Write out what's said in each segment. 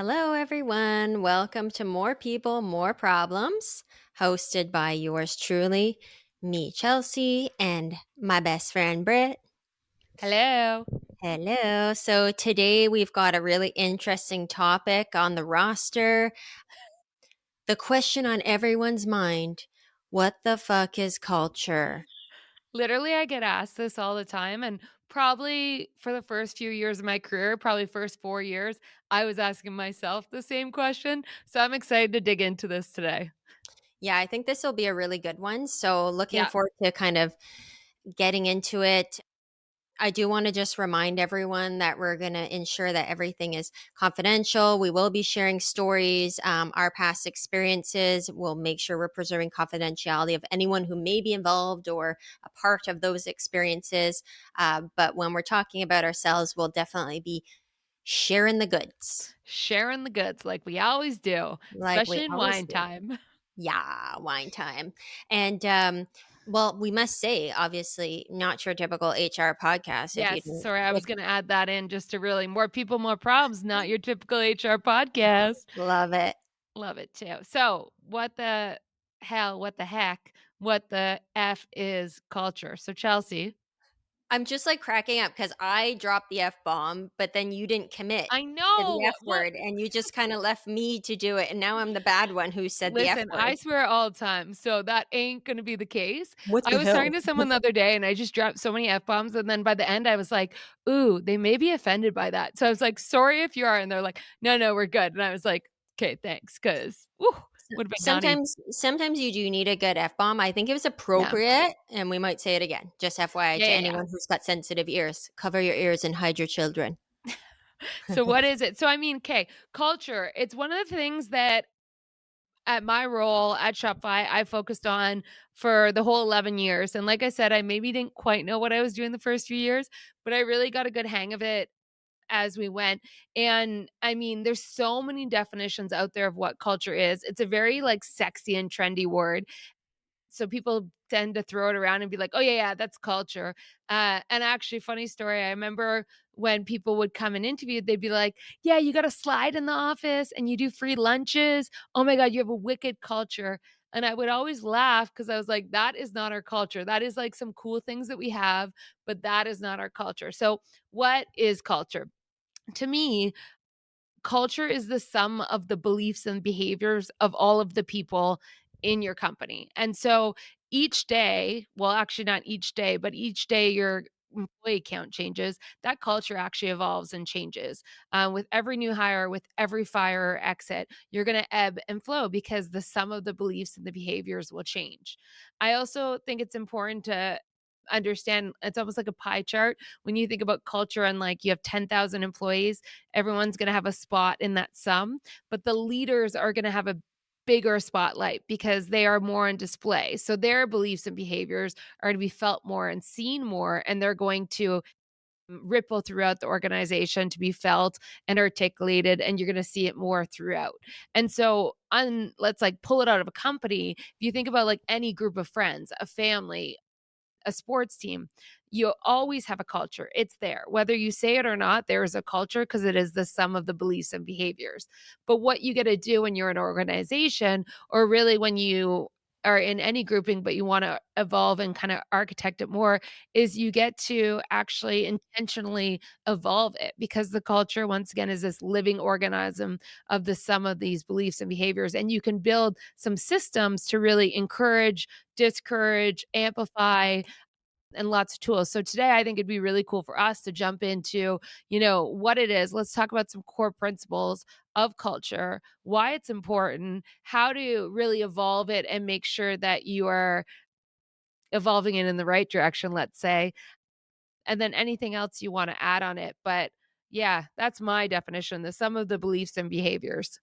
Hello, everyone. Welcome to More People, More Problems, hosted by yours truly, me, Chelsea, and my best friend, Britt. Hello. Hello. So, today we've got a really interesting topic on the roster. The question on everyone's mind: what the fuck is culture? Literally, I get asked this all the time, and probably for the first few years of my career, probably first 4 years, I was asking myself the same question, so I'm excited to dig into this today. Yeah, I think this will be a really good one. So, looking Yeah, forward to kind of getting into it. I do want to just remind everyone that we're going to ensure that everything is confidential. We will be sharing stories, our past experiences. We'll make sure we're preserving confidentiality of anyone who may be involved or a part of those experiences. But when we're talking about ourselves, we'll definitely be sharing the goods sharing the goods like we always do, like we especially in always wine do. time. Yeah, wine time. And well, we must say, obviously, not your typical HR podcast. If you Yes, didn't, sorry, I if was gonna add that in just to really more people, more problems, not your typical HR podcast. love it. Love it too. So, what the hell, what the heck, what the F is culture? So, Chelsea, I'm just, like, cracking up because I dropped the F bomb, but then you didn't commit I to the know. F word, and you just kinda left me to do it, and now I'm the bad one who said the F Listen, I word. swear all the time, so that ain't gonna be the case. What I the was talking hell? to someone the other day, and I just dropped so many F-bombs, and then by the end, I was like, "Ooh, they may be offended by that." So I was like, "Sorry if you are," and they're like, "No, no, we're good." And I was like, "'Kay, thanks," 'cause, woo, would've been naughty. Sometimes you do need a good F bomb. I think it was Yeah. appropriate, and we might say it again. Just FYI Yeah, to yeah, yeah. anyone who's got sensitive ears. Cover your ears and hide your children. So what is it? So, I mean, 'kay, culture, it's one of the things that at my role at Shopify, I focused on for the whole 11 years, and like I said, I maybe didn't quite know what I was doing the first few years, but I really got a good hang of it as we went. And I mean, there's so many definitions out there of what culture is. It's a very like sexy and trendy word. So people tend to throw it around and be like, "Oh yeah, yeah, that's culture." And actually, funny story. I remember when people would come and interview, they'd be like, "Yeah, you got a slide in the office, and you do free lunches. Oh my god, you have a wicked culture." And I would always laugh because I was like, "That is not our culture. That is like some cool things that we have, but that is not our culture." So, what is culture? To me, culture is the sum of the beliefs and behaviors of all of the people in your company. And so each day, well, actually not each day, but each day your employee count changes, that culture actually evolves and changes. With every new hire, with every fire or exit, you're going to ebb and flow because the sum of the beliefs and the behaviors will change. I also think it's important to understand it's almost like a pie chart when you think about culture and like you have 10,000 employees, everyone's going to have a spot in that sum, but the leaders are going to have a bigger spotlight because they are more on display. So their beliefs and behaviors are going to be felt more and seen more, and they're going to ripple throughout the organization to be felt and articulated, and you're going to see it more throughout. And so on, let's like pull it out of a company. If you think about like any group of friends, a family, a sports team, you always have a culture. It's there. Whether you say it or not, there is a culture because it is the sum of the beliefs and behaviors. But what you get to do when you're an organization, or really when you are in any grouping, but you want to evolve and kind of architect it more, is you get to actually intentionally evolve it because the culture, once again, is this living organism of the sum of these beliefs and behaviors. And you can build some systems to really encourage, discourage, amplify, and lots of tools. So today I think it'd be really cool for us to jump into, what it is. Let's talk about some core principles of culture, why it's important, how to really evolve it and make sure that you are evolving it in the right direction, let's say, and then anything else you want to add on it. But yeah, that's my definition, the sum of the beliefs and behaviors.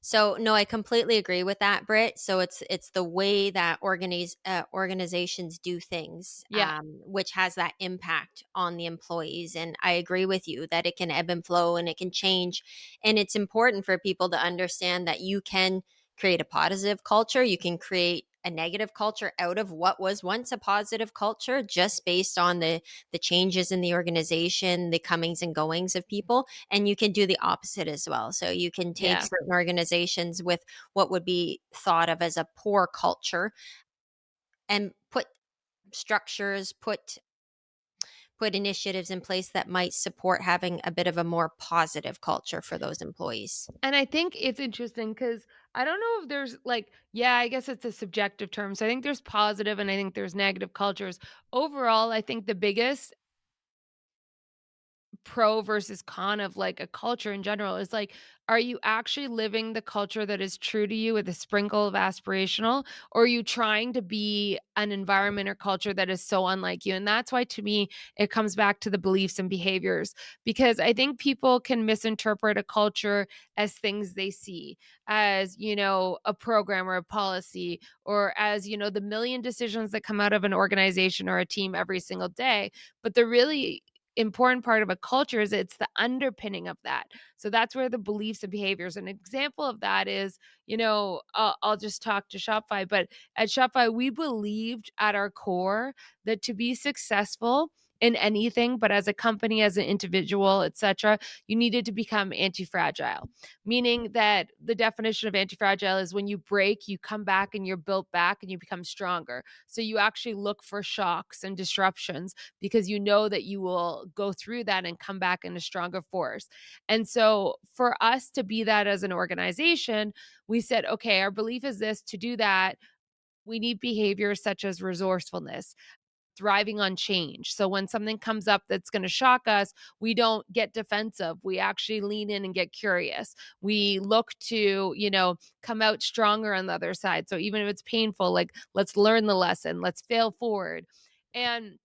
So no, I completely agree with that, Britt. So it's the way that organizations do things, Yeah. which has that impact on the employees. And I agree with you that it can ebb and flow and it can change. And it's important for people to understand that you can create a positive culture. You can create a negative culture out of what was once a positive culture, just based on the changes in the organization, the comings and goings of people. And you can do the opposite as well. So you can take Yeah. certain organizations with what would be thought of as a poor culture and put structures, put initiatives in place that might support having a bit of a more positive culture for those employees. And I think it's interesting because I don't know if there's like, yeah, I guess it's a subjective term. So I think there's positive and I think there's negative cultures. Overall, I think the biggest pro versus con of like a culture in general is like, are you actually living the culture that is true to you with a sprinkle of aspirational, or are you trying to be an environment or culture that is so unlike you? And that's why to me it comes back to the beliefs and behaviors, because I think people can misinterpret a culture as things they see, as a program or a policy, or as the million decisions that come out of an organization or a team every single day. But the really important part of a culture is it's the underpinning of that. So that's where the beliefs and behaviors. An example of that is, I'll just talk to Shopify, but at Shopify, we believed at our core that to be successful in anything, but as a company, as an individual, etc., you needed to become anti-fragile, meaning that the definition of anti-fragile is when you break, you come back and you're built back and you become stronger. So you actually look for shocks and disruptions because you know that you will go through that and come back in a stronger force. And so for us to be that as an organization, we said, okay, our belief is this. To do that, we need behaviors such as resourcefulness, thriving on change. So when something comes up that's going to shock us, we don't get defensive. We actually lean in and get curious. We look to, come out stronger on the other side. So even if it's painful, like let's learn the lesson, let's fail forward. And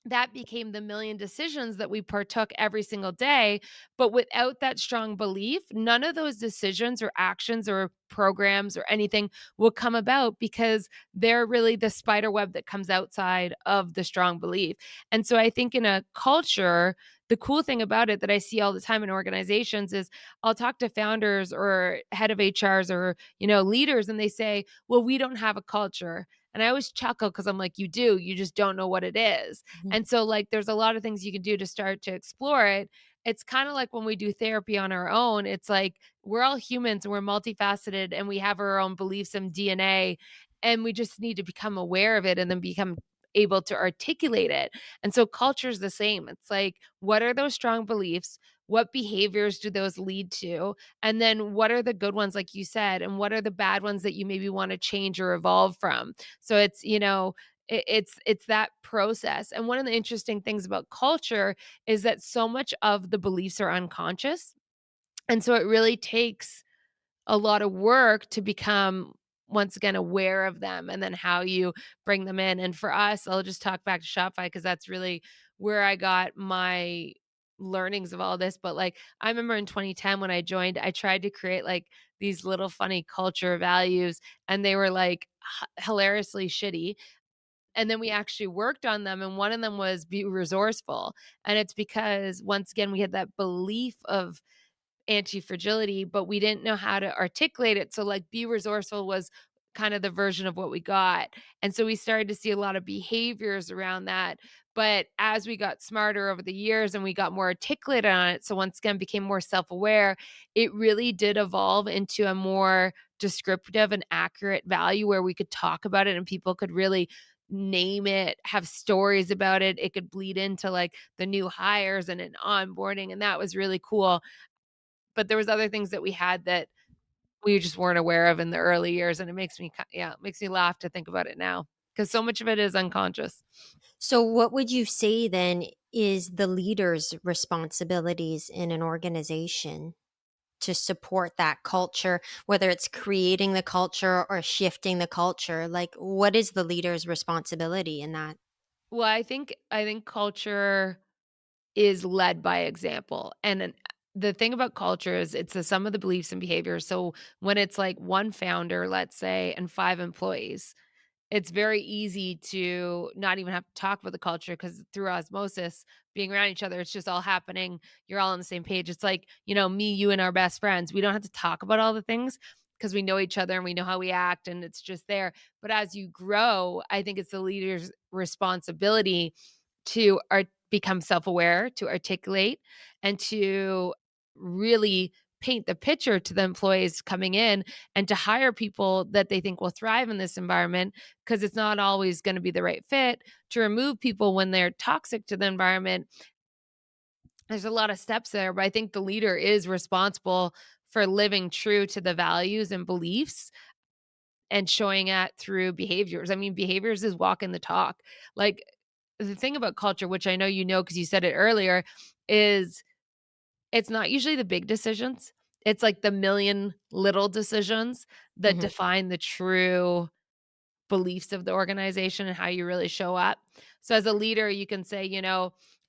that became the million decisions that we partook every single day. But without that strong belief, none of those decisions or actions or programs or anything will come about because they're really the spider web that comes outside of the strong belief. And so I think in a culture, the cool thing about it that I see all the time in organizations is I'll talk to founders or head of HRs or, leaders, and they say, well, we don't have a culture. And I always chuckle because I'm like, you do, you just don't know what it is. Mhm. And so, like, there's a lot of things you can do to start to explore it. It's kind of like when we do therapy on our own, it's like we're all humans and we're multifaceted and we have our own beliefs and DNA. And we just need to become aware of it and then become able to articulate it. And so, culture is the same. It's like, what are those strong beliefs? What behaviors do those lead to? And then what are the good ones, like you said, and what are the bad ones that you maybe want to change or evolve from? So it's, it's that process. And one of the interesting things about culture is that so much of the beliefs are unconscious. And so it really takes a lot of work to become once again aware of them and then how you bring them in. And for us, I'll just talk back to Shopify because that's really where I got my learnings of all this. But like I remember in 2010 when I joined, I tried to create like these little funny culture values and they were like hilariously shitty. And then we actually worked on them, and one of them was be resourceful. And it's because once again we had that belief of anti-fragility, but we didn't know how to articulate it. So like be resourceful was kind of the version of what we got. And so we started to see a lot of behaviors around that. But as we got smarter over the years and we got more articulate on it, so once again became more self-aware, it really did evolve into a more descriptive and accurate value where we could talk about it and people could really name it, have stories about it. It could bleed into like the new hires and an onboarding. And that was really cool. But there was other things that we had that we just weren't aware of in the early years, and it makes me it makes me laugh to think about it now because so much of it is unconscious. So, what would you say then is the leader's responsibilities in an organization to support that culture, whether it's creating the culture or shifting the culture? Like, what is the leader's responsibility in that? Well, I think culture is led by example, and the thing about culture is it's the sum of the beliefs and behaviors. So when it's like one founder, let's say, and 5 employees, it's very easy to not even have to talk about the culture because through osmosis, being around each other, it's just all happening. You're all on the same page. It's like, me, you, and our best friends. We don't have to talk about all the things. because we know each other and we know how we act and it's just there. But as you grow, I think it's the leader's responsibility to become self-aware, to articulate, and to really paint the picture to the employees coming in and to hire people that they think will thrive in this environment because it's not always going to be the right fit, to remove people when they're toxic to the environment. There's a lot of steps there, but I think the leader is responsible for living true to the values and beliefs and showing it through behaviors. I mean, behaviors is walking the talk. Like, the thing about culture, which I know you know because you said it earlier, is it's not usually the big decisions. It's like the million little decisions that Mhm. define the true beliefs of the organization and how you really show up. So as a leader, you can say,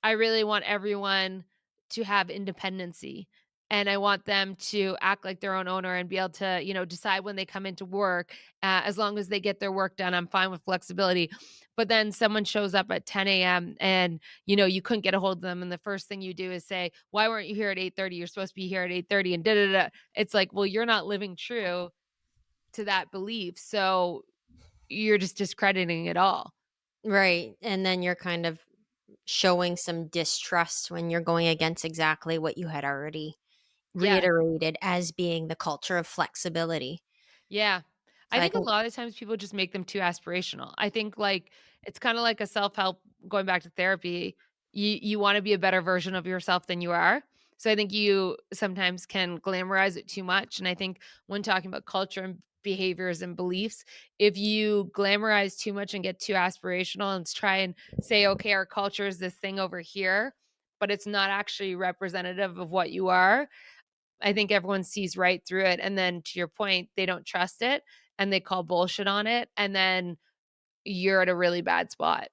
I really want everyone to have independency and I want them to act like their own owner and be able to, decide when they come into work. As long as they get their work done, I'm fine with flexibility. But then someone shows up at 10 a.m. and, you couldn't get a hold of them. And the first thing you do is say, why weren't you here at 8:30? You're supposed to be here at 8:30 and da da da. It's like, well, you're not living true to that belief. So you're just discrediting it all. Right, and then you're kind of showing some distrust when you're going against exactly what you had already Yeah, reiterated as being the culture of flexibility. yeah. So I I think a think lot of times people just make them too aspirational. I think, like, it's kinda like a self-help going back to therapy. You wanna be a better version of yourself than you are. So I think you sometimes can glamorize it too much, and I think when talking about culture and behaviors and beliefs, if you glamorize too much and get too aspirational and try and say, "Okay, our culture is this thing over here," but it's not actually representative of what you are, I think everyone sees right through it, and then to your point, they don't trust it, and they call bullshit on it, and then you're at a really bad spot.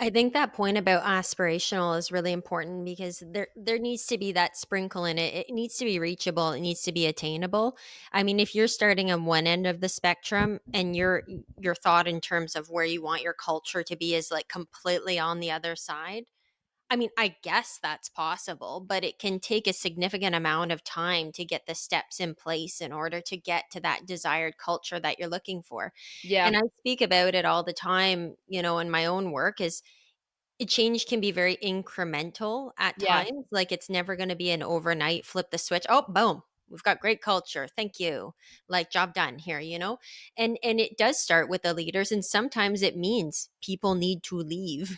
I think that point about aspirational is really important because there needs to be that sprinkle in it. It needs to be reachable, it needs to be attainable. I mean, if you're starting on one end of the spectrum and your thought in terms of where you want your culture to be is like completely on the other side, I mean, I guess that's possible, but it can take a significant amount of time to get the steps in place in order to get to that desired culture that you're looking for. Yeah, And I speak about it all the time, in my own work is change can be very incremental at yeah, times. Like it's never going to be an overnight flip the switch. Oh, boom. We've got great culture. Thank you. Like job done here. And it does start with the leaders and sometimes it means people need to leave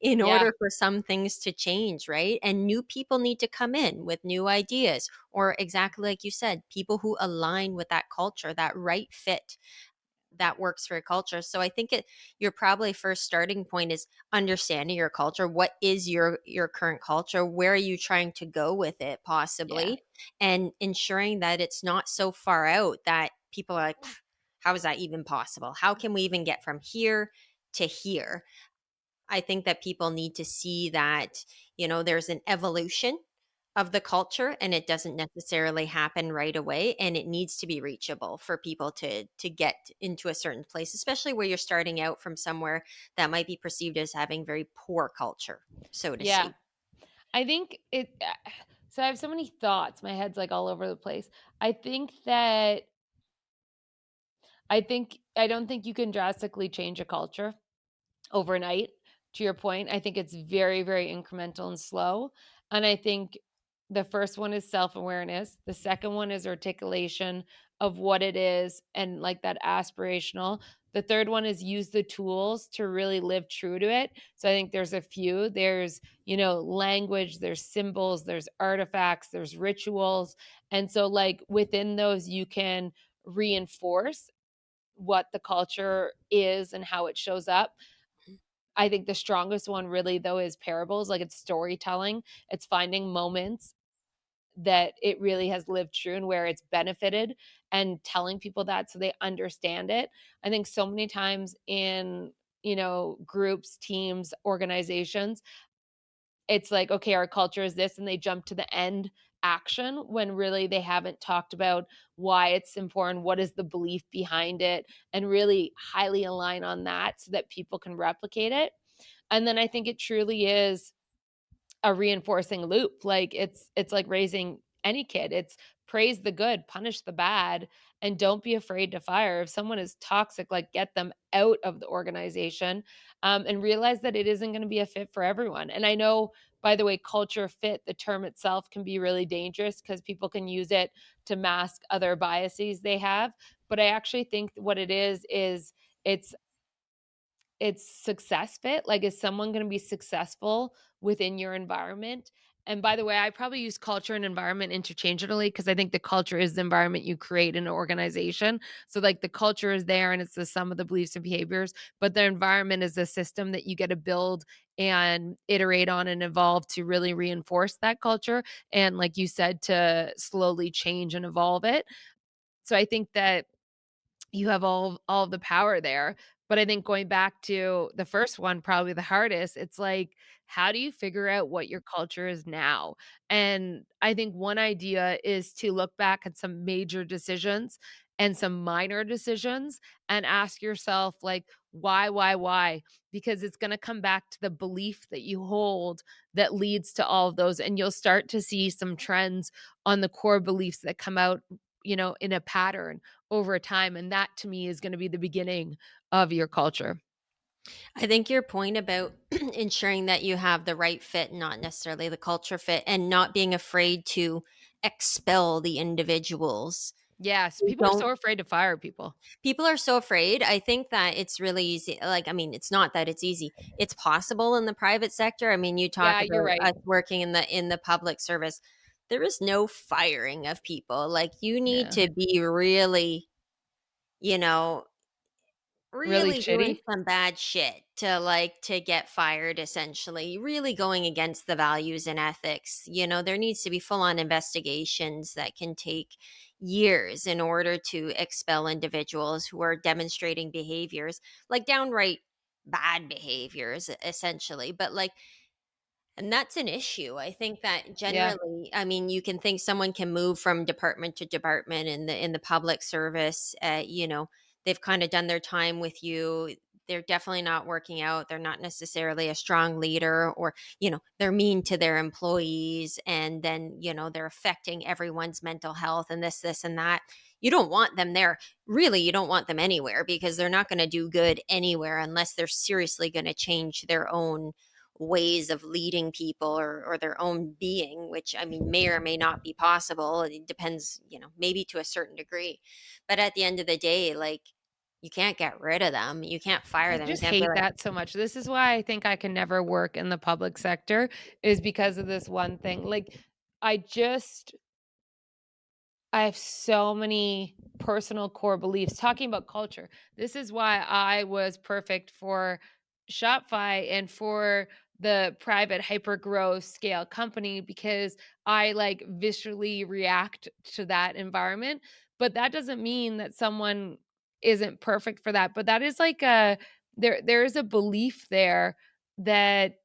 in yeah, order for some things to change, right? And new people need to come in with new ideas or exactly like you said, people who align with that culture, that right fit that works for your culture. So I think your probably first starting point is understanding your culture. What is your current culture? Where are you trying to go with it yeah, possibly? And ensuring that it's not so far out that people are like, "Pff, how is that even possible? How can we even get from here to here?" I think that people need to see that, there's an evolution of the culture and it doesn't necessarily happen right away and it needs to be reachable for people to get into a certain place, especially where you're starting out from somewhere that might be perceived as having very poor culture, so to yeah. speak. I think so I have so many thoughts, my head's, like, all over the place. I think that I don't think you can drastically change a culture overnight. To your point, I think it's very, very incremental and slow. And I think the first one is self awareness. The second one is articulation of what it is and like that aspirational. The third one is use the tools to really live true to it. So I think there's a few. There's, language, there's symbols, there's artifacts, there's rituals. And so, like, within those, you can reinforce what the culture is and how it shows up. I think the strongest one really though is parables, like it's storytelling. It's finding moments that it really has lived true and where it's benefited and telling people that so they understand it. I think so many times in, groups, teams, organizations, it's like, okay, our culture is this, and they jump to the end action when really they haven't talked about why it's important, what is the belief behind it, and really highly align on that so that people can replicate it. And then I think it truly is a reinforcing loop. Like it's like raising any kid. It's praise the good, punish the bad, and don't be afraid to fire. If someone is toxic, like get them out of the organization, and realize that it isn't going to be a fit for everyone. And I know, by the way, culture fit, the term itself can be really dangerous because people can use it to mask other biases they have. But I actually think what it is it's it's success fit, like, is someone gonna be successful within your environment? And by the way, I probably use culture and environment interchangeably because I think the culture is the environment you create in an organization. So, like, the culture is there and it's the sum of the beliefs and behaviors, but the environment is a system that you get to build and iterate on and evolve to really reinforce that culture and, like you said, to slowly change and evolve it. So I think that you have all of the power there. But I think going back to the first one, probably the hardest, it's like, how do you figure out what your culture is now? And I think one idea is to look back at some major decisions and some minor decisions and ask yourself, like, why? Because it's going to come back to the belief that you hold that leads to all of those. And you'll start to see some trends on the core beliefs that come out, in a pattern over time, and that to me is gonna be the beginning of your culture. I think your point about ensuring that you have the right fit, not necessarily the culture fit, and not being afraid to expel the individuals Yes, who people are don't. so afraid to fire people. People are so afraid. I think that it's really easy. Like, I mean, it's not that it's easy. It's possible in the private sector. I mean, you talk Yeah, you're about right. us working in the public service. There is no firing of people. Like, you need Yeah. to be really, you know, Really really doing shitty? some bad shit to get fired, essentially, really going against the values and ethics. There needs to be full on investigations that can take years in order to expel individuals who are demonstrating behaviors, like downright bad behaviors, essentially. But like, and that's an issue. I think that Yeah. generally, I mean, you can think someone can move from department to department in the public service. They've kind of done their time with you. They're definitely not working out. They're not necessarily a strong leader, or they're mean to their employees, and then they're affecting everyone's mental health and this and that. You don't want them there. Really, you don't want them anywhere, because they're not going to do good anywhere unless they're seriously going to change their own ways of leading people, or their own being, which, I mean, may or may not be possible. It depends, maybe to a certain degree. But at the end of the day, like, you can't get rid of them. You can't fire I them. You just can't be hate like, that so much. This is why I think I can never work in the public sector is because of this one thing. Like, I just I have so many personal core beliefs. Talking about culture, this is why I was perfect for Shopify and for the private hyper growth scale company because I like viscerally react to that environment. But that doesn't mean that someone isn't perfect for that. But that is like a there is a belief there that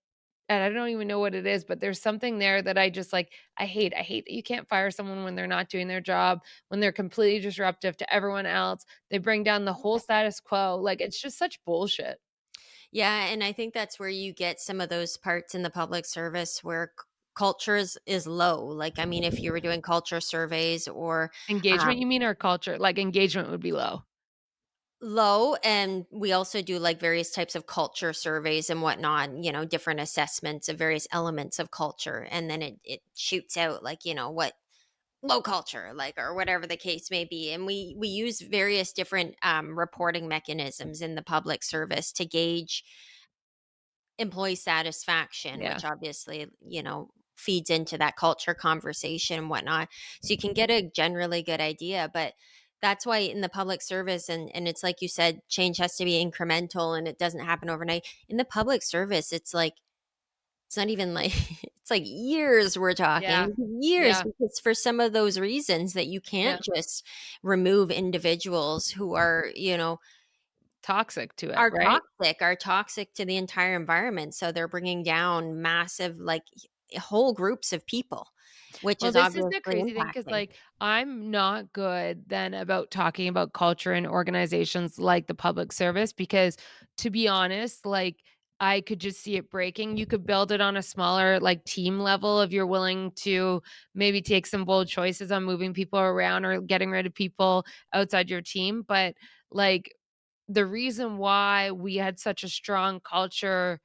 and I don't even know what it is, but there's something there that I just like I hate that you can't fire someone when they're not doing their job, when they're completely disruptive to everyone else. They bring down the whole status quo. Like, it's just such bullshit. yeah. And I think that's where you get some of those parts in the public service where culture is low. Like, I mean, if you were doing culture surveys, or Engagement, um, you mean, or culture? Like, engagement would be low. low. And we also do like various types of culture surveys and whatnot, different assessments of various elements of culture, and then it shoots out, like, what low culture, like, or whatever the case may be. And we use various different reporting mechanisms in the public service to gauge employee satisfaction, Yeah. which obviously, feeds into that culture conversation and whatnot. So you can get a generally good idea. But that's why in the public service, and it's like you said, change has to be incremental and it doesn't happen overnight. In the public service, it's like, it's not even like it's like years we're Yeah. talking, years, Yeah. because for some of those reasons that you Yeah. can't just remove individuals who Toxic to it, right? are toxic to the entire environment. So they're bringing down massive, like, whole groups of people, which Well, is this is the obviously crazy thing because, impacting. like, I'm not good then about talking about culture in organizations like the public service because, to be honest, like, I could just see it breaking. You could build it on a smaller, like, team level if you're willing to maybe take some bold choices on moving people around or getting rid of people outside your team, but, like, the reason why we had such a strong culture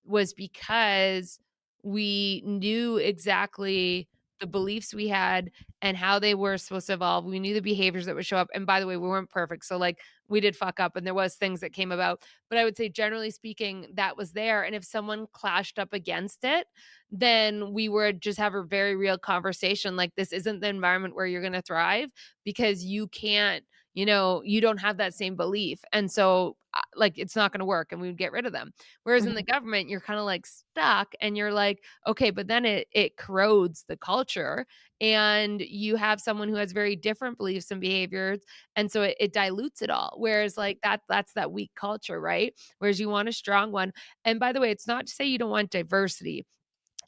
was because we knew exactly the beliefs we had and how they were supposed to evolve. We knew the behaviors that would show up. And by the way, we weren't perfect. So like we did fuck up and there was things that came about. But I would say generally speaking, that was there. And if someone clashed up against it, then we would just have a very real conversation. Like this isn't the environment where you're gonna thrive because you can't, you don't have that same belief. And so like it's not gonna work and we would get rid of them. Whereas in the Mhm, government, you're kinda, like, stuck and you're like, "Okay," but then it corrodes the culture, and you have someone who has very different beliefs and behaviors, and so it dilutes it all. Whereas, like, that's that weak culture, right? Whereas you want a strong one. And by the way, it's not to say you don't want diversity.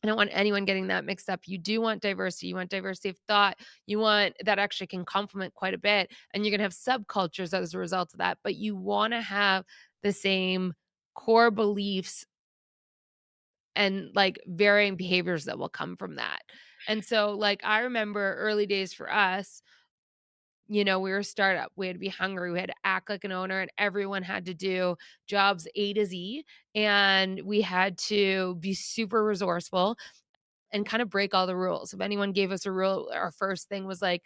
I don't want anyone getting that mixed up. You do want diversity. You want diversity of thought. You want that actually can complement quite a bit. And you're going to have subcultures as a result of that. But you want to have the same core beliefs and like varying behaviors that will come from that. And so, like, I remember early days for us, we were a startup. We had to be hungry. We had to act like an owner, and everyone had to do jobs A to Z. And we had to be super resourceful and kind of break all the rules. If anyone gave us a rule, our first thing was like,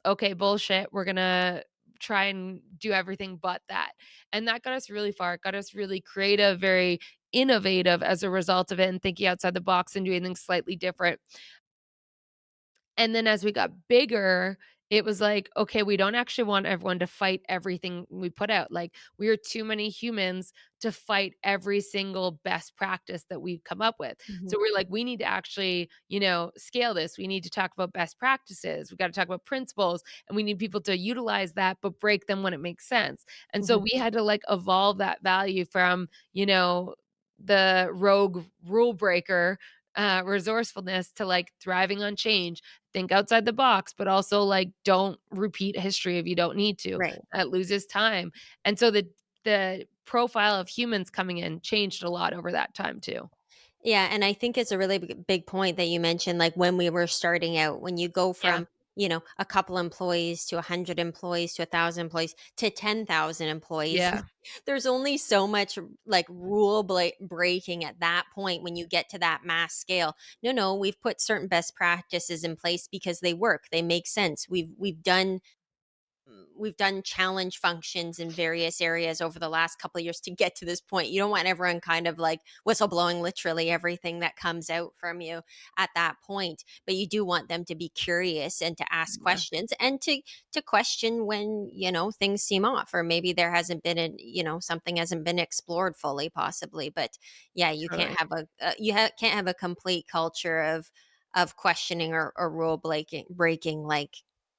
okay, bullshit. We're going to try and do everything but that. And that got us really far. It got us really creative, very innovative as a result of it and thinking outside the box and doing things slightly different. And then as we got bigger, it was like, okay, we don't actually want everyone to fight everything we put out. Like, we are too many humans to fight every single best practice that we've come up with. mhm, So we're like, we need to actually, scale this. We need to talk about best practices. We got to talk about principles and we need people to utilize that, but break them when it makes sense. And so mhm. we had to like evolve that value from, the rogue rule breaker resourcefulness to like thriving on change, think outside the box, but also like don't repeat history if you don't need to. Right. That loses time. And so the profile of humans coming in changed a lot over that time too. Yeah, and I think it's a really big point that you mentioned, like when we were starting out, when you go Yeah. from, a couple employees to 100 employees to 1,000 employees to 10,000 employees, Yeah. there's only so much like breaking at that point when you get to that mass scale. No, no, we've put certain best practices in place because they work, they make sense. We've done challenge functions in various areas over the last couple of years to get to this point. You don't want everyone kind of like whistleblowing literally everything that comes out from you at that point, but you do want them to be curious and to ask Yeah. questions and to question when, things seem off or maybe there hasn't been something hasn't been explored fully possibly. But yeah, you Totally. can't have can't have a complete culture of questioning or rule breaking like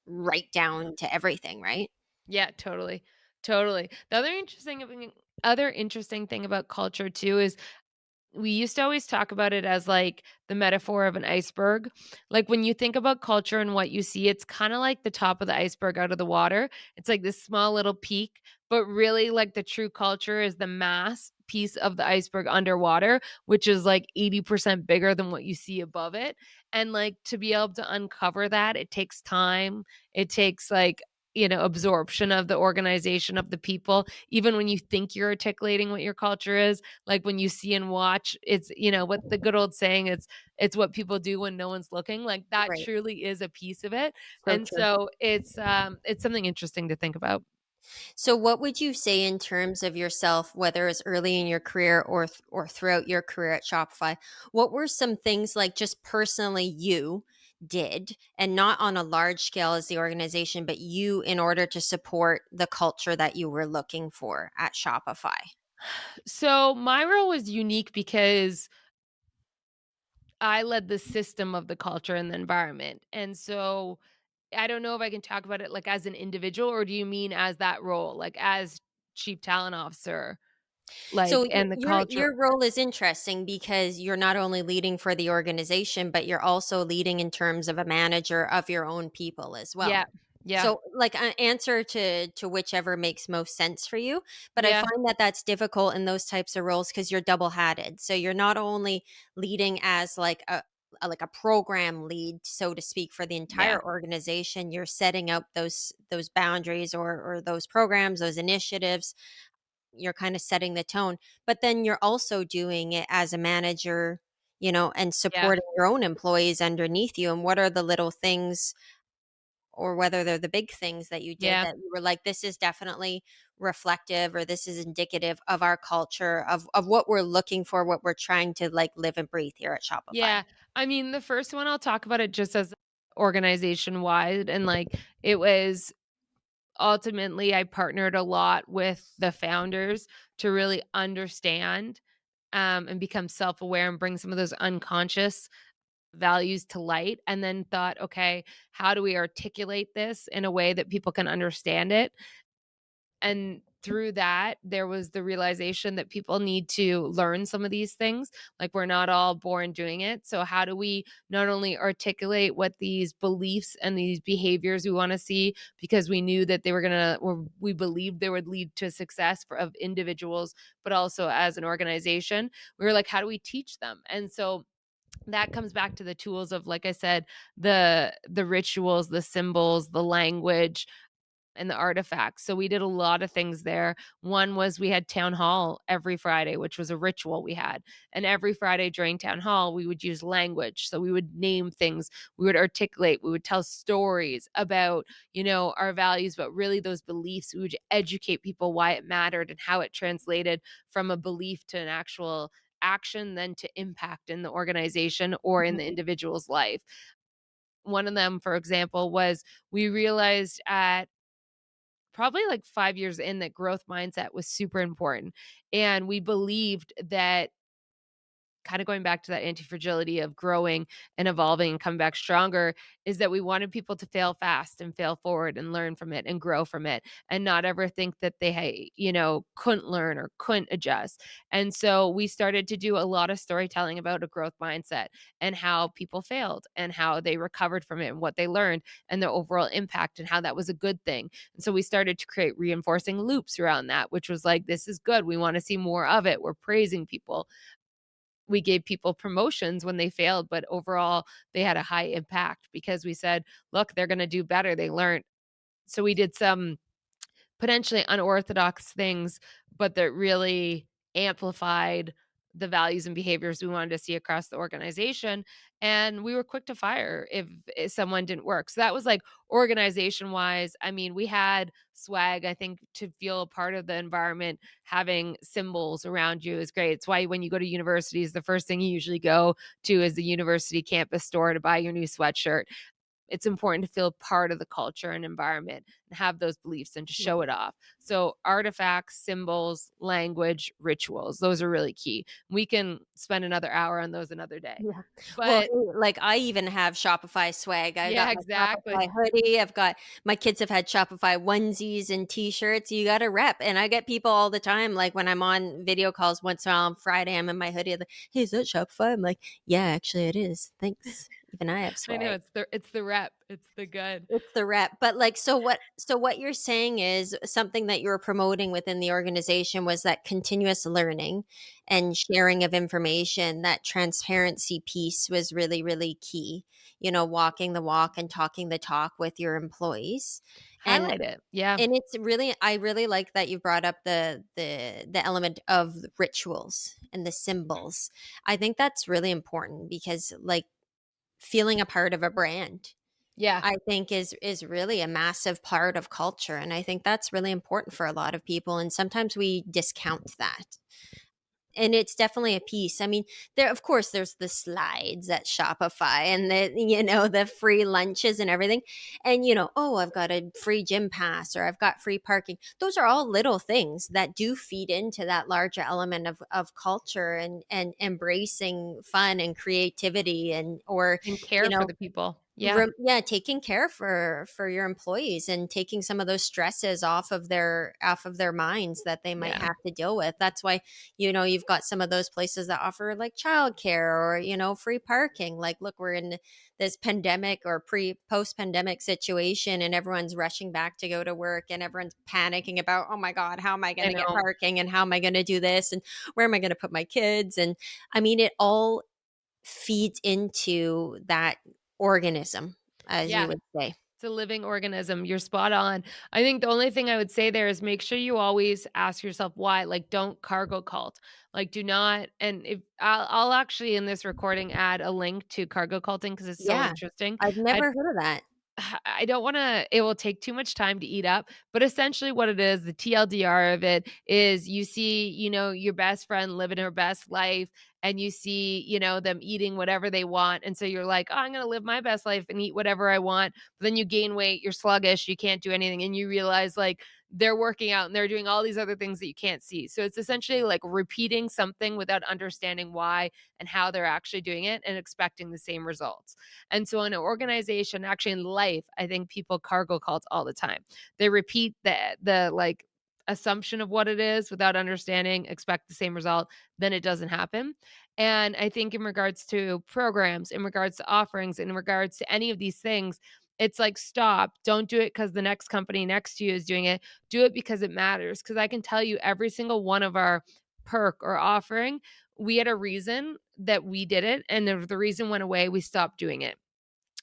right down to everything, right? Yeah, totally. Totally. The other interesting thing about culture too is we used to always talk about it as like the metaphor of an iceberg. Like when you think about culture and what you see, it's kind of like the top of the iceberg out of the water. It's like this small little peak, but really like the true culture is the mass piece of the iceberg underwater, which is like 80% bigger than what you see above it. And like to be able to uncover that, it takes time. It takes like, absorption of the organization of the people. Even when you think you're articulating what your culture is, like when you see and watch, it's what the good old saying, it's what people do when no one's looking, like that Right. truly is a piece of it. So And true. so it's something interesting to think about. So what would you say in terms of yourself, whether it's early in your career or throughout your career at Shopify? What were some things like just personally you did and not on a large scale as the organization, but you in order to support the culture that you were looking for at Shopify? So my role was unique because I led the system of the culture and the environment. And so I don't know if I can talk about it like as an individual, or do you mean as that role, like as chief talent officer, So like and the culture? your role is interesting because you're not only leading for the organization, but you're also leading in terms of a manager of your own people as Yeah. well. Yeah. So, like, an answer to whichever makes most sense for you, but I Yeah. find that that's difficult in those types of roles because 'cause you're double-hatted. So, you're not only leading as, like, like a program lead, so to speak, for the Yeah. entire organization, you're setting up those boundaries or those programs, those initiatives, you're kinda setting the tone, but then you're also doing it as a manager, and Yeah. supporting your own employees underneath you, and what are the little things or whether they're the big things that you did Yeah. that you were like, "This is definitely reflective," or, "This is indicative of our culture, of what we're looking for, what we're trying to, like, live and breathe here at Shopify." Yeah. I mean, the first one I'll talk about it just as organization wide, and like it was ultimately I partnered a lot with the founders to really understand and become self-aware and bring some of those unconscious values to light, and then thought, okay, how do we articulate this in a way that people can understand it? And through that, there was the realization that people need to learn some of these things. Like, we're not all born doing it. So, how do we not only articulate what these beliefs and these behaviors we want to see, because we knew that they were going to, or we believed they would lead to success of individuals, but also as an organization? We were like, how do we teach them? And so, that comes back to the tools of, like I said, the rituals, the symbols, the language, and the artifacts. So we did a lot of things there. One was we had town hall every Friday, which was a ritual we had. And every Friday during town hall, we would use language. So we would name things, we would articulate, we would tell stories about, our values, but really those beliefs. We would educate people why it mattered and how it translated from a belief to an actual action, then to impact in the organization or in the Mhm. individual's life. One of them, for example, was we realized at probably like 5 years in that growth mindset was super important, and we believed that, kind of going back to that anti-fragility of growing and evolving and coming back stronger, is that we wanted people to fail fast and fail forward and learn from it and grow from it, and not ever think that they couldn't learn or couldn't adjust. And so we started to do a lot of storytelling about a growth mindset and how people failed and how they recovered from it and what they learned and the overall impact and how that was a good thing. And so we started to create reinforcing loops around that, which was like, this is good, we want to see more of it, we're praising people. We gave people promotions when they failed, but overall they had a high impact because we said, look, they're going to do better, they learned. So we did some potentially unorthodox things, but that really amplified the values and behaviors we wanted to see across the organization. And we were quick to fire if someone didn't work. So that was like organization wise. I mean, we had swag, I think, to feel a part of the environment. Having symbols around you is great. It's why when you go to universities, the first thing you usually go to is the university campus store to buy your new sweatshirt. It's important to feel part of the culture and environment and have those beliefs and to show it off. So artifacts, symbols, language, rituals, those are really key. We can spend another hour on those another day. Yeah. Well, But hey, like, I even have Shopify swag. I got yeah, my exactly. Shopify hoodie. I've got my kids have had Shopify onesies and T-shirts. You gotta rep, and I get people all the time, like, when I'm on video calls once in a while on Friday, I'm in my hoodie, like, "Hey, is that Shopify?" I'm like, "Yeah, actually it is. Thanks. Even I have I know swag." it's the rep. It's the good. It's the rep, but, like, so what you're saying is something that you were promoting within the organization was that continuous learning and sharing of information, that transparency piece was really, really key, walking the walk and talking the talk with your employees, and Highlight it. Yeah. and it's really I really like that you brought up the element of the rituals and the symbols. I think that's really important because, like, feeling a part of a brand Yeah. I think is really a massive part of culture, and I think that's really important for a lot of people, and sometimes we discount that. And it's definitely a piece. I mean, there's the slides at Shopify and the free lunches and everything. And oh, I've got a free gym pass or I've got free parking. Those are all little things that do feed into that larger element of culture and embracing fun and creativity and or And you care for know the people. Yeah, Yeah, taking care for your employees and taking some of those stresses off of their minds that they might yeah, have to deal with. That's why, you've got some of those places that offer like childcare or, free parking. Like, look, we're in this pandemic or post pandemic situation, and everyone's rushing back to go to work, and everyone's panicking about, oh my God, how am I going I to get know. parking, and how am I going to do this, and where am I going to put my kids? And I mean, it all feeds into that organism, as you Yeah. would say. It's a living organism. You're spot on. I think the only thing I would say there is make sure you always ask yourself why. Like, don't cargo cult. Like, do not. And if I'll actually in this recording add a link to cargo culting because it's so Yeah. interesting. I've I never heard of that. I don't wanna it will take too much time to eat up, but essentially what it is, the TLDR of it is you see, your best friend living her best life, and you see, them eating whatever they want, and so you're like, "Oh, I'm gonna live my best life and eat whatever I want," but then you gain weight, you're sluggish, you can't do anything, and you realize, like, they're working out and they're doing all these other things that you can't see. So it's essentially like repeating something without understanding why and how they're actually doing it and expecting the same results. And so in an organization, actually in life, I think people cargo cult all the time. They repeat the like assumption of what it is without understanding, expect the same result, then it doesn't happen. And I think in regards to programs, in regards to offerings, in regards to any of these things, it's like stop. Don't do it because the next company next to you is doing it. Do it because it matters. Because I can tell you every single one of our perk or offering, we had a reason that we did it. And if the reason went away, we stopped doing it,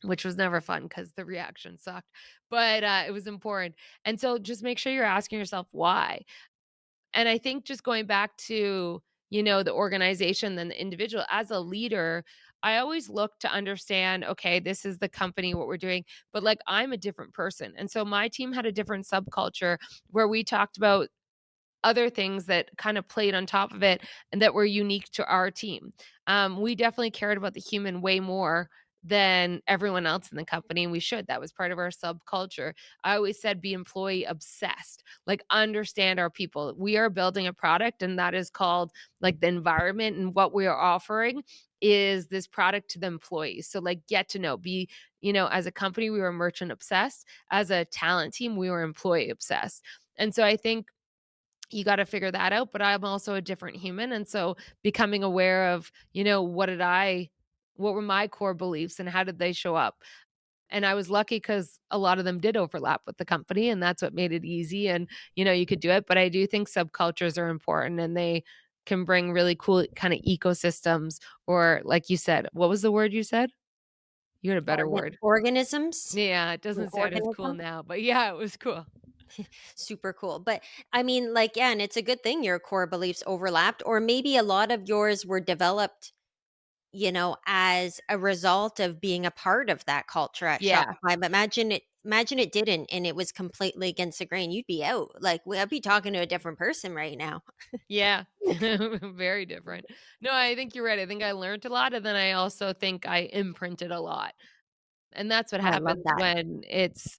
which was never fun because the reaction sucked, but, it was important, and so just make sure you're asking yourself why, and I think just going back to, the organization, then the individual, as a leader, I always look to understand, okay, this is the company, what we're doing, but, like, I'm a different person, and so my team had a different subculture where we talked about other things that kind of played on top of it and that were unique to our team. We definitely cared about the human way more than everyone else in the company, and we should. That was part of our subculture. I always said be employee obsessed, like understand our people. We are building a product, and that is called like the environment, and what we are offering is this product to the employees. So like get to know, be, as a company, we were merchant obsessed. As a talent team, we were employee obsessed. And so I think you got to figure that out, but I'm also a different human, and so becoming aware of, what were my core beliefs and how did they show up? And I was lucky cuz a lot of them did overlap with the company, and that's what made it easy, and you could do it, but I do think subcultures are important, and they can bring really cool kind of ecosystems, or like you said, what was the word you said? You had a better word. Organisms? Yeah, it An doesn't sound as cool organism? now, but yeah, it was cool. Super cool. But I mean, like, yeah, and it's a good thing your core beliefs overlapped, or maybe a lot of yours were developed, as a result of being a part of that culture at Yeah. Shopify. But imagine it didn't, and it was completely against the grain. You'd be out. Like, I'd be talking to a different person right now. Yeah. Very different. No, I think you're right. I think I learned a lot, and then I also think I imprinted a lot. And that's what Oh, I love happens that. when it's,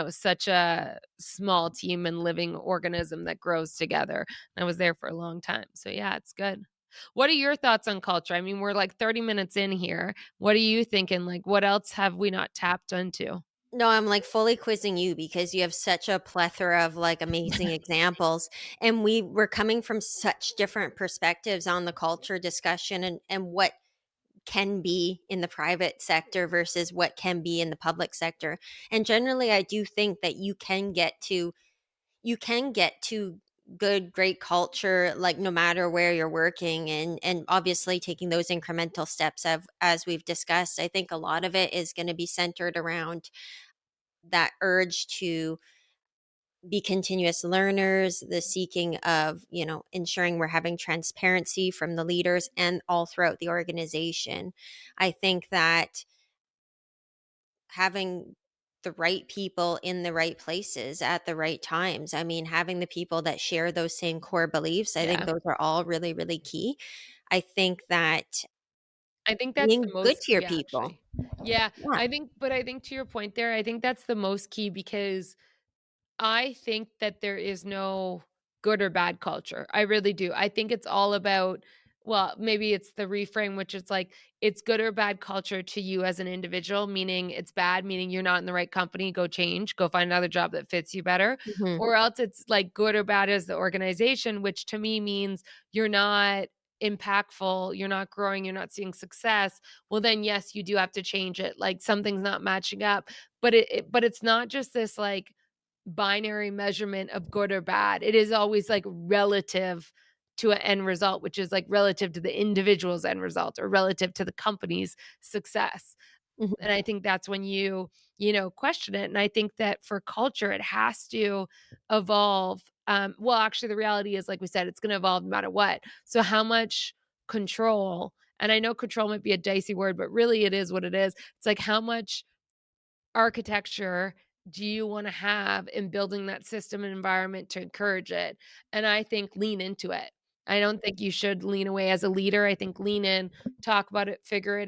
such a small team and living organism that grows together. I was there for a long time. So yeah, it's good. What are your thoughts on culture? I mean, we're like 30 minutes in here. What are you thinking? Like, what else have we not tapped into? No, I'm like fully quizzing you because you have such a plethora of like amazing examples. And we were coming from such different perspectives on the culture discussion, and what can be in the private sector versus what can be in the public sector. And generally I do think that you can get to good great culture, like, no matter where you're working, and obviously taking those incremental steps of, as we've discussed. I think a lot of it is going to be centered around that urge to be continuous learners, the seeking of, ensuring we're having transparency from the leaders and all throughout the organization. I think that having the right people in the right places at the right times. I mean, having the people that share those same core beliefs, I think Yeah. those are all really, really key. I think that I think that's the being good most to your key, people. actually. Yeah. Yeah, I think to your point there, I think that's the most key because I think that there is no good or bad culture. I really do. I think it's all about well, maybe it's the reframe, which is like, it's good or bad culture to you as an individual, meaning it's bad, meaning you're not in the right company, go change, go find another job that fits you better. Mhm. Or else it's like good or bad as the organization, which to me means you're not impactful, you're not growing, you're not seeing success. Well, then yes, you do have to change it. Like something's not matching up. But it's not just this like binary measurement of good or bad. It is always like relative to an end result, which is like relative to the individual's end result or relative to the company's success. Mhm. And I think that's when you question it. And I think that for culture, it has to evolve. Well, actually, the reality is, like we said, it's going to evolve no matter what. So, how much control, and I know control might be a dicey word, but really it is what it is. It's like how much architecture do you wanna have in building that system and environment to encourage it? And I think lean into it. I don't think you should lean away as a leader. I think lean in, talk about it, figure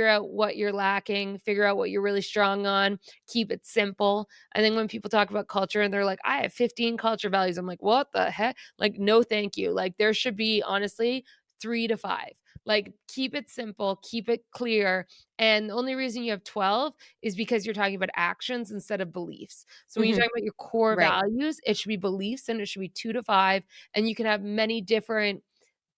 out what you're lacking, figure out what you're really strong on, keep it simple. I think when people talk about culture and they're like, "I have 15 culture values," I'm like, "What the heck?" Like, no, thank you. Like, there should be honestly 3 to 5. Like, keep it simple, keep it clear, and the only reason you have 12 is because you're talking about actions instead of beliefs. So when you're Mhm. talking about your core Right. values, it should be beliefs and it should be 2 to 5, and you can have many different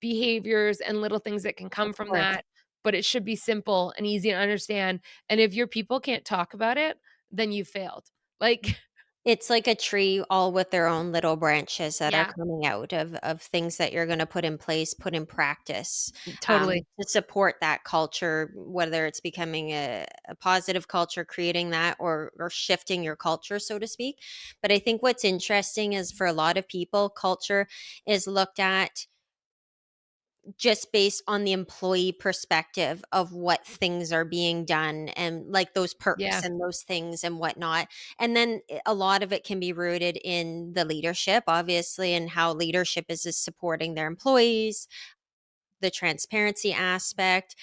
behaviors and little things that can Of come from course. that, but it should be simple and easy to understand, and if your people can't talk about it, then you failed. Like It's like a tree all with their own little branches that are yeah, coming out of things that you're gonna put in place, put in practice, totally. to support that culture, whether it's becoming a positive culture, creating that, or shifting your culture, so to speak. But I think what's interesting is for a lot of people, culture is looked at just based on the employee perspective of what things are being done and like those perks Yeah. and those things and whatnot. And then a lot of it can be rooted in the leadership, obviously, and how leadership is supporting their employees, the transparency aspect,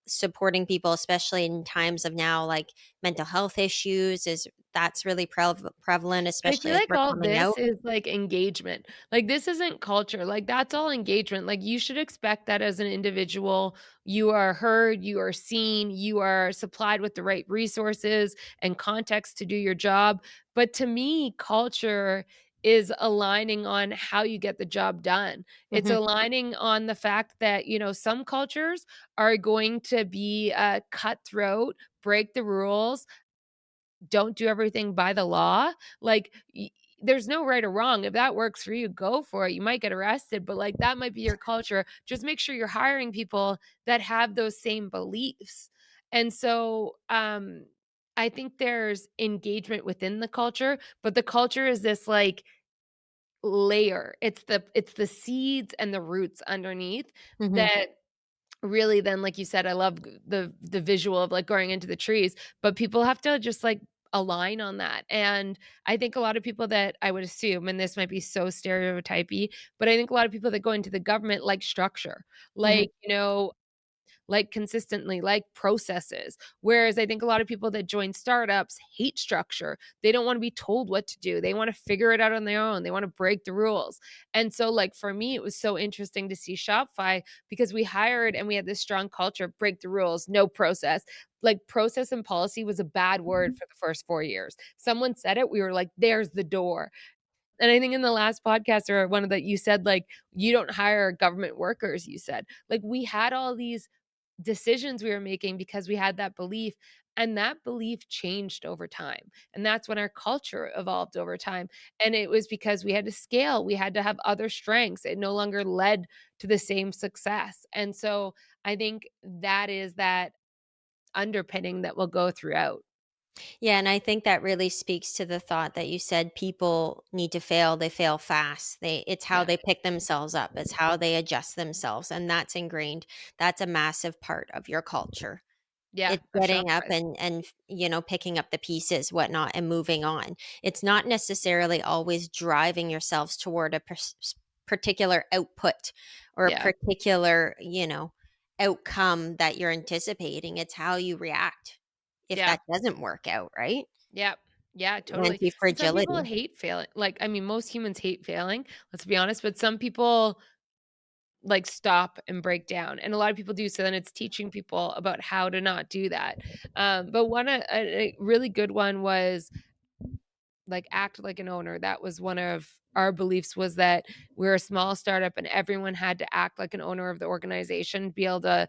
supporting people, especially in times of now, like mental health issues, is that's really prevalent, But I feel especially as like we're all coming this out. is like engagement. Like this isn't culture. Like that's all engagement. Like you should expect that as an individual, you are heard, you are seen, you are supplied with the right resources and context to do your job. But to me, culture is aligning on how you get the job done. It's Hmm. aligning on the fact that some cultures are going to be cutthroat, break the rules, don't do everything by the law. Like, there's no right or wrong. If that works for you, go for it. You might get arrested, but like that might be your culture. Just make sure you're hiring people that have those same beliefs. And so, I think there's engagement within the culture, but the culture is this like layer. It's the seeds and the roots underneath Hmm. that really then, like you said, I love the visual of, like, going into the trees, but people have to just, like, align on that, and I think a lot of people that I would assume, and this might be so stereotypy, but I think a lot of people that go into the government like structure, Hmm. like consistently, like processes. Whereas I think a lot of people that join startups hate structure. They don't want to be told what to do. They want to figure it out on their own. They want to break the rules. And so, like, for me, it was so interesting to see Shopify because we hired and we had this strong culture, break the rules, no process. Like, process and policy was a bad word for the first 4 years. Someone said it, we were like, there's the door. And I think in the last podcast or one of that you said, like, you don't hire government workers, you said. Like, we had all these decisions we were making because we had that belief, and that belief changed over time. And that's when our culture evolved over time. And it was because we had to scale, we had to have other strengths. It no longer led to the same success. And so I think that is that underpinning that will go throughout. Yeah, and I think that really speaks to the thought that you said people need to fail, they fail fast. It's how Yeah. they pick themselves up, it's how they adjust themselves, and that's ingrained. That's a massive part of your culture. Yeah. It's A getting up Shopify. and picking up the pieces, whatnot, and moving on. It's not necessarily always driving yourselves toward a particular output or a Yeah. particular outcome that you're anticipating. It's how you react if Yeah. that doesn't work out, right? Yeah. Yeah, totally. And some people Anti-fragility. hate failing. Like, I mean, most humans hate failing, let's be honest, but some people like stop and break down. And a lot of people do. So then it's teaching people about how to not do that. But one a really good one was like act like an owner. That was one of our beliefs, was that we're a small startup and everyone had to act like an owner of the organization, be able to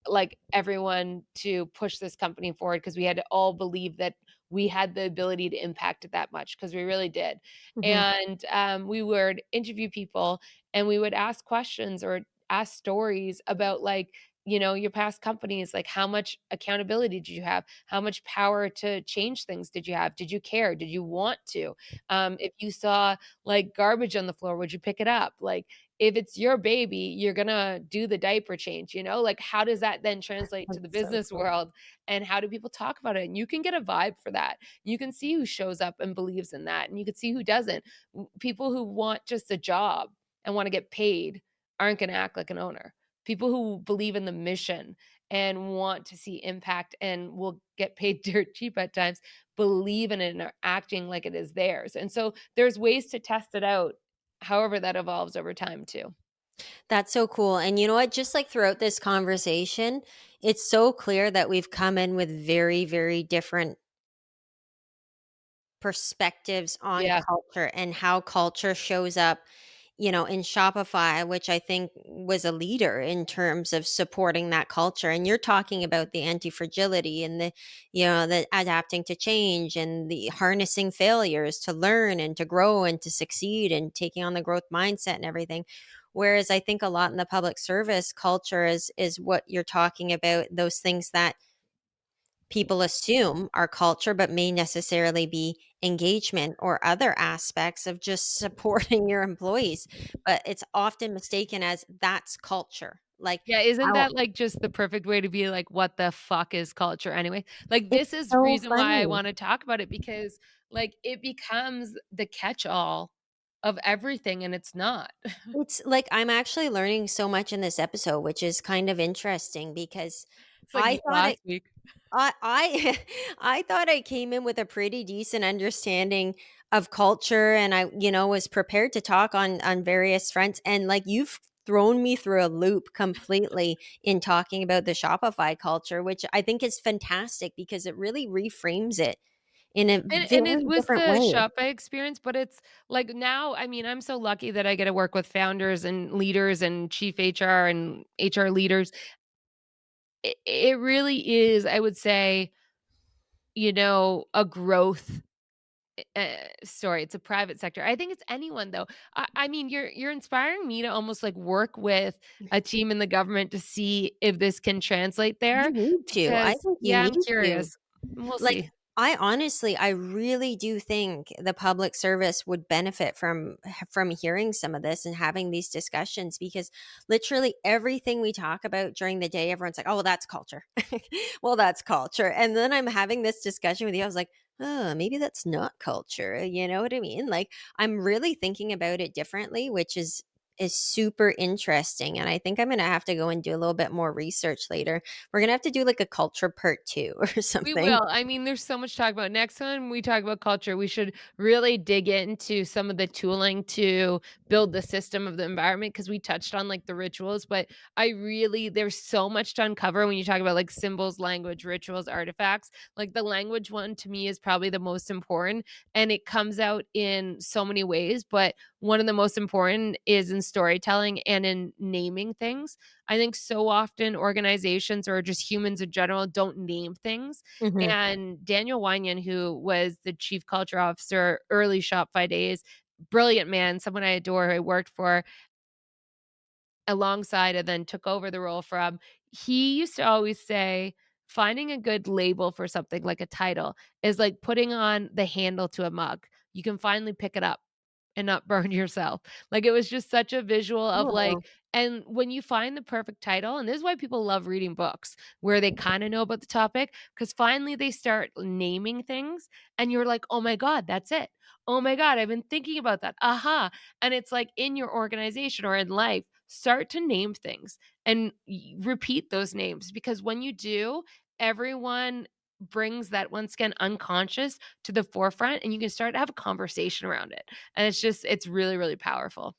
like everyone to push this company forward, because we had to all believe that we had the ability to impact it that much, because we really did. Mhm. And we would interview people and we would ask questions or ask stories about like, your past companies, like how much accountability did you have, how much power to change things did you have, did you care, did you want to, if you saw like garbage on the floor, would you pick it up, like if it's your baby, you're gonna do the diaper change, like how does that then translate to the That's so business cool. world, and how do people talk about it? And you can get a vibe for that. You can see who shows up and believes in that, and you can see who doesn't. People who want just a job and want to get paid aren't going to act like an owner. People who believe in the mission and want to see impact and will get paid dirt cheap at times believe in it and are acting like it is theirs. And so there's ways to test it out. However, that evolves over time too. That's so cool. And you know what? Just like throughout this conversation, it's so clear that we've come in with very, very different perspectives on Yeah. culture and how culture shows up, in Shopify, which I think was a leader in terms of supporting that culture. And you're talking about the anti-fragility and the adapting to change and the harnessing failures to learn and to grow and to succeed and taking on the growth mindset and everything. Whereas I think a lot in the public service culture is what you're talking about, those things that people assume are culture, but may necessarily be engagement or other aspects of just supporting your employees. But it's often mistaken as that's culture. Like Yeah, isn't how that, like, just the perfect way to be like, "What the fuck is culture anyway?" Like, it's this is so reason why I funny. wanna talk about it, because, like, it becomes the catch-all of everything, and it's not. It's like I'm actually learning so much in this episode, which is kind of interesting because It's like I me thought last it week. I I thought I came in with a pretty decent understanding of culture and I, was prepared to talk on various fronts and like you've thrown me through a loop completely in talking about the Shopify culture, which I think is fantastic because it really reframes it in a And it very was different the way. Shopify experience, but it's like now, I mean, I'm so lucky that I get to work with founders and leaders and chief HR and HR leaders. It really is, I would say, a growth story. It's a private sector. I think it's anyone though. I mean, you're inspiring me to almost like work with a team in the government to see if this can translate You there, need to. I because think you yeah, I'm need to. curious. We'll Like, see. I really do think the public service would benefit from hearing some of this and having these discussions because literally everything we talk about during the day, everyone's like, "Oh, well, that's culture." Well, that's culture. And then I'm having this discussion with you. I was like, "Oh, maybe that's not culture." You know what I mean? Like, I'm really thinking about it differently, which is super interesting. And I think I'm gonna have to go and do a little bit more research later. We're gonna have to do like a culture part two or We something. will. I mean, there's so much to talk about. Next time we talk about culture, we should really dig into some of the tooling to build the system of the environment, because we touched on like the rituals, but there's so much to uncover when you talk about like symbols, language, rituals, artifacts. Like the language one to me is probably the most important, and it comes out in so many ways, but one of the most important is in storytelling and in naming things. I think so often organizations or just humans in general don't name things. Mhm. And Daniel Wynyan, who was the chief culture officer early Shopify days, brilliant man, someone I adore, who I worked for alongside and then took over the role from, he used to always say, finding a good label for something like a title is like putting on the handle to a mug. You can finally pick it up and not burn yourself. Like, it was just such a visual of like, Oh, and when you find the perfect title, and this is why people love reading books where they kind of know about the topic, because finally they start naming things and you're like, oh my God, that's it. Oh my God, I've been thinking about that. Aha. And it's like in your organization or in life, start to name things and repeat those names, because when you do, everyone brings that once again unconscious to the forefront and you can start to have a conversation around it. And it's really, really powerful.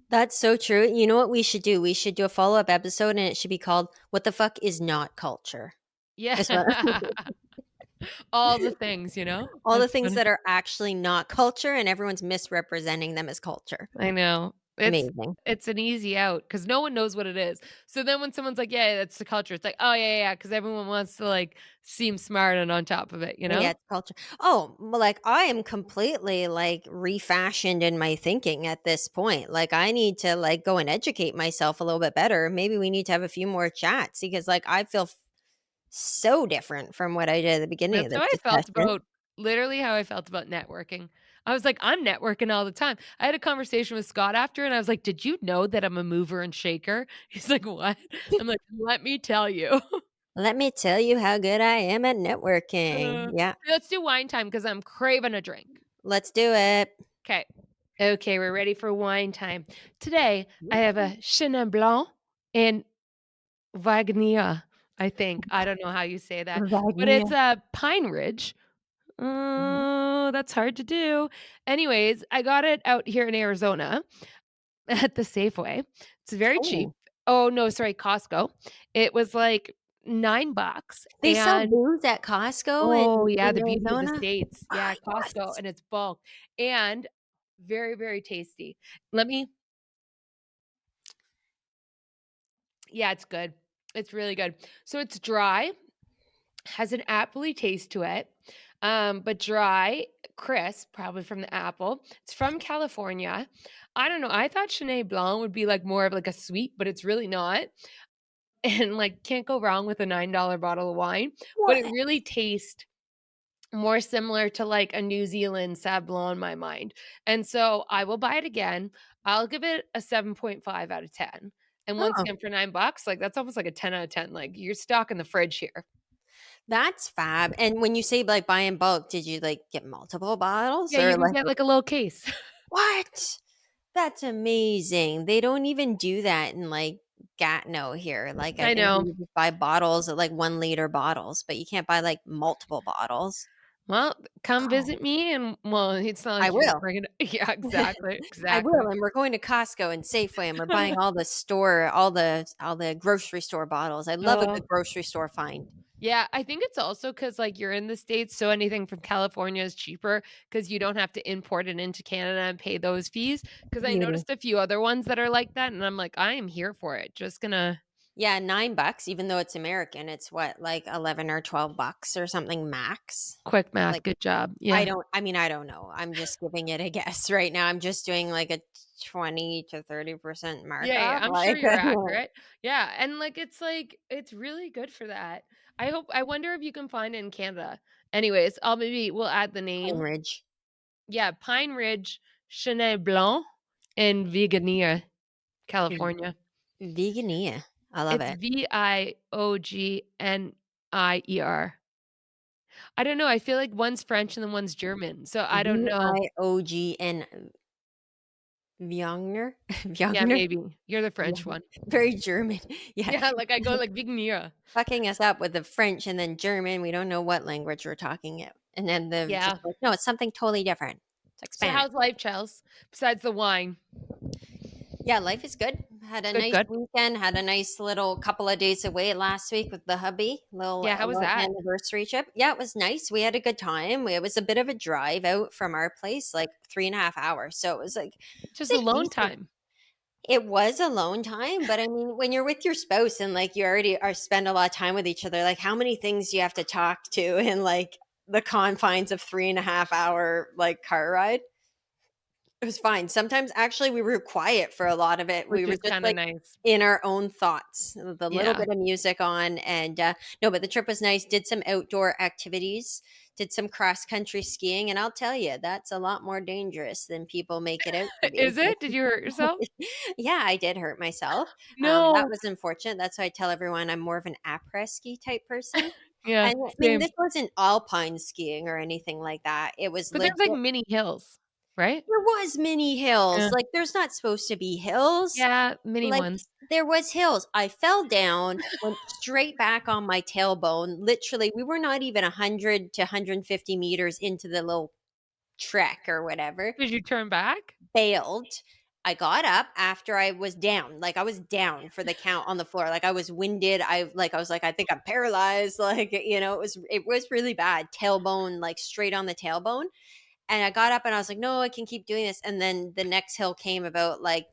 That's so true. You know what we should do? We should do a follow-up episode, and it should be called "What the fuck is not culture?" Yeah. Is what All the things, you know? all the That's things funny. that are actually not culture, and everyone's misrepresenting them as culture. I know. Amazing. It's an easy out because no one knows what it is. So then when someone's like, "Yeah, that's the culture," it's like, "Oh, yeah, yeah," because everyone wants to, like, seem smart and on top of it, you Yeah, know? it's culture. Oh, well, like, I am completely, like, refashioned in my thinking at this point. Like, I need to, like, go and educate myself a little bit better. Maybe we need to have a few more chats because, like, I feel so different from what I did at the beginning of That's how this I felt discussion. about literally how I felt about networking. I was like, "I'm networking all the time." I had a conversation with Scott after, and I was like, "Did you know that I'm a mover and shaker?" He's like, "What?" I'm like, "Let me tell you." Let me tell you how good I am at Uh, networking. Yeah, let's do wine time because 'cause I'm craving a drink. let's do it. Okay, okay, we're ready for wine time. Today, I have a Chenin Blanc and Viognier, I think. I don't know how you say that, but Viognier. it's a Pine Ridge. Oh, that's hard to do. Anyways, I got it out here in Arizona at the Safeway. It's very cheap. Oh, Oh, no, sorry, Costco. It was like $9 they sell and booze at Costco oh, yeah, in the beauty of the Arizona? States. Ah, Yeah, Costco, yes. and it's bulk and very, very tasty. Let me yeah, it's good. It's really good. So it's dry, has an appley taste to it, but dry, crisp, probably from the apple. It's from California. I don't know. I thought Chenin Blanc would be like more of like a sweet, but it's really not. And like can't go wrong with a $9 bottle of wine, but it What? really tastes more similar to like a New Zealand Sablon in my mind. And so I will buy it again. I'll give it a 7.5 out of 10. And once Oh, again, for $9, like that's almost like a 10 out of 10. Like you're stocking the fridge here. that's fab. And when you say, like, buy in bulk, did you, like, get multiple bottles Yeah, you or, can like get like a little case. what? That's amazing. They don't even do that in, like, Gatineau here. Like, I I think know. you just buy bottles of, like, 1-liter bottles, but you can't buy, like, multiple bottles. Well, come Oh, visit me and well, it's not I like you're will. bringing yeah, exactly, I will, exactly. and we're going to Costco and Safeway, and we're buying all the grocery store bottles. I love a Oh, good grocery store find. yeah, I think it's also because like, you're in the States, so anything from California is cheaper because you don't have to import it into Canada and pay those fees. Because I Beauty. noticed a few other ones that are like that, and I'm like, "I am here for it." Just gonna Yeah, $9, even though it's American, it's what, like 11 or $12 or something max? quick math, Like, good job. I Yeah. don't I mean, I don't know. I'm just giving it a guess right now. I'm just doing like a 20 to 30% Yeah, yeah, markup, I'm sure like you're accurate. Yeah, and, like, it's really good for that. I wonder if you can find it in Canada. Anyways, I'll maybe we'll add the Pine name. Ridge. Yeah, Pine Ridge, Chenin Blanc, and Viognier, V California. Veganea. I love It's it. Viognier. I don't know, I feel like one's French and then one's German, so I don't know. Viogn Viogner? Yeah, Viogner? maybe. You're the Yeah, French one. very German. Yeah, Yeah, like, I go like Viognier. fucking us up with the French and then German. We don't know what language we're talking it. And then the just Yeah. like, "No, it's something totally different. It's like So Spanish." how's life, Chels? Besides the wine? Yeah, life is good. Had a Good, nice good. weekend, had a nice little couple of days away last week with the hubby, Yeah, how was little that? anniversary trip. Yeah, it was nice. We had a good time. It was a bit of a drive out from our place, like 3.5 hours. So it was like, Just it's a alone decent, time. it was alone time, but I mean, when you're with your spouse and like you already are spend a lot of time with each other, like how many things do you have to talk to in like the confines of 3.5 hour like car ride? It was fine. Sometimes actually we were quiet for a lot of it. We Which were is just kinda like nice. in our own thoughts, with a little Yeah. bit of music on and no, but the trip was nice. Did some outdoor activities, did some cross country skiing, and I'll tell you, that's a lot more dangerous than people make it out to be. Is it? Did you hurt yourself? Yeah, I did hurt myself. That No. was unfortunate. That's why I tell everyone I'm more of an après ski type person. Yeah, And I mean, same. this wasn't alpine skiing or anything like that. It was But there's, legit. like, mini hills, right? There was mini hills, Yeah. like, there's not supposed to be hills. Yeah, mini Like, ones. there was hills. I fell down, went straight back on my tailbone. Literally, we were not even 100 to 150 meters into the little trek or whatever. Did you turn back? Bailed. I got up after I was down, like, I was down for the count on the floor, like, I was winded, I was like, "I think I'm paralyzed," like, it was really bad, tailbone, like, straight on the tailbone, and I got up and I was like, "No, I can keep doing this." And then the next hill came about, like,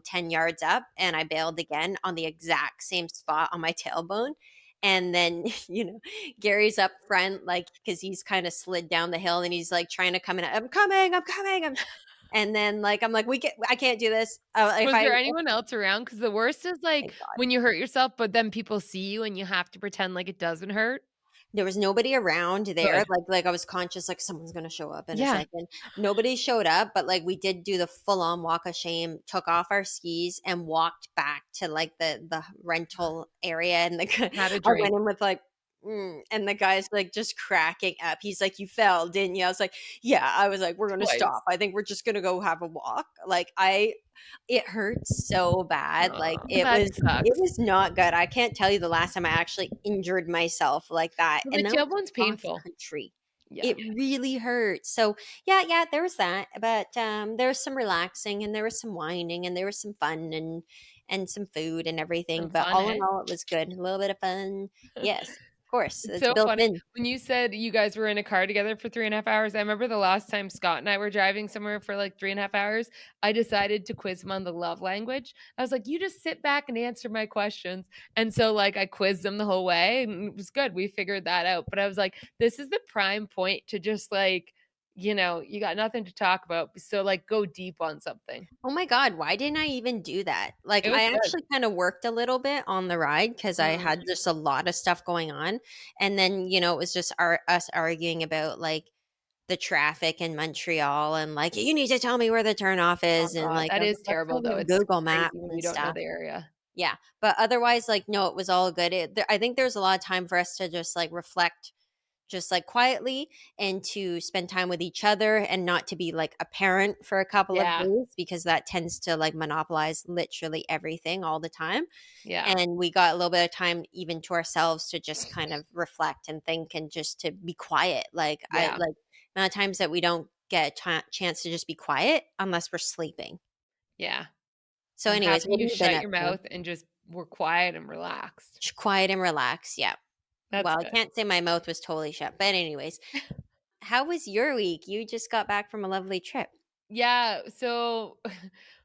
10 yards up, and I bailed again on the exact same spot on my tailbone. And then, Gary's up front, like, because he's kind of slid down the hill and he's like trying to come in. I'm coming, I'm coming. And then, like, I'm like, I can't do this. If Was I, there oh anyone else around? Because the worst is, my like, God. when you hurt yourself, but then people see you and you have to pretend like it doesn't hurt. There was nobody around there, Good. like, I was conscious, like, someone's gonna show up in a Yeah. second. Nobody showed up, but, like, we did do the full-on walk of shame, took off our skis, and walked back to, like, the rental area, and the guy Had a I went drink in with, like, and the guy's, like, just cracking up. He's like, "You fell, didn't you?" I was like, "Yeah." I was like, "We're gonna twice. stop. I think we're just gonna go have a walk." Like, it hurts so bad, like, Oh, it that was it sucks. was not good. I can't tell you the last time I actually injured myself like that, Well, the and that was tailbone's cross painful. country. Yeah, It really hurts. So, yeah, yeah, there was that, but, there was some relaxing, and there was some whining, and there was some fun, and some food and everything, some but fun, all in eh? all, it was good. A little bit of fun. Yes, of course, It's it's so built funny. in. When you said you guys were in a car together for 3.5 hours, I remember the last time Scott and I were driving somewhere for, like, 3.5 hours, I decided to quiz him on the love language. I was like, "You just sit back and answer my questions." And so, like, I quizzed him the whole way, and it was good. We figured that out. But I was like, "This is the prime point to just, like, you got nothing to talk about, so, like, go deep on something." Oh my god, why didn't I even do that? Like, It was I good. actually kinda worked a little bit on the ride because I Mm, had just a lot of stuff going on, and then, it was just us arguing about, like, the traffic in Montreal and, like, "You need to tell me where the turnoff oh is," and, god, like, that I was is like, "Let's go terrible, though. to It's Google crazy Maps when and you don't know stuff." the area. Yeah, but otherwise, like, no, it was all good. I think there's a lot of time for us to just, like, reflect just, like, quietly, and to spend time with each other, and not to be, like, a parent for a couple of Yeah, days, because that tends to, like, monopolize literally everything all the time, yeah. and we got a little bit of time even to ourselves to just kind of reflect and think, and just to be quiet. Like, I Yeah, like, amount of times that we don't get a chance to just be quiet unless we're sleeping. yeah. So I'm anyways, happy what you have you been shut up your to? mouth and just were quiet and relaxed. Quiet and relax, yeah. That's Well, I good. can't say my mouth was totally shut, but anyways, how was your week? You just got back from a lovely trip. Yeah, so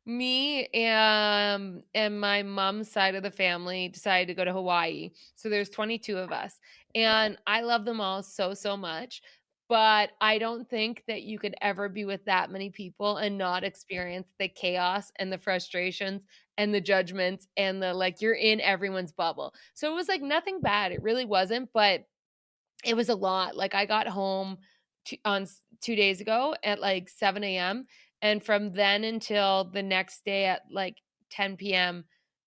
me and my mom's side of the family decided to go to Hawaii. So there's 22 of us. And I love them all so, so much. But I don't think that you could ever be with that many people and not experience the chaos and the frustrations and the judgments and the like you're in everyone's bubble. So it was like nothing bad. It really wasn't, but it was a lot. Like, I got home 2 days ago at, like, 7 a.m., and from then until the next day at, like, 10 p.m.,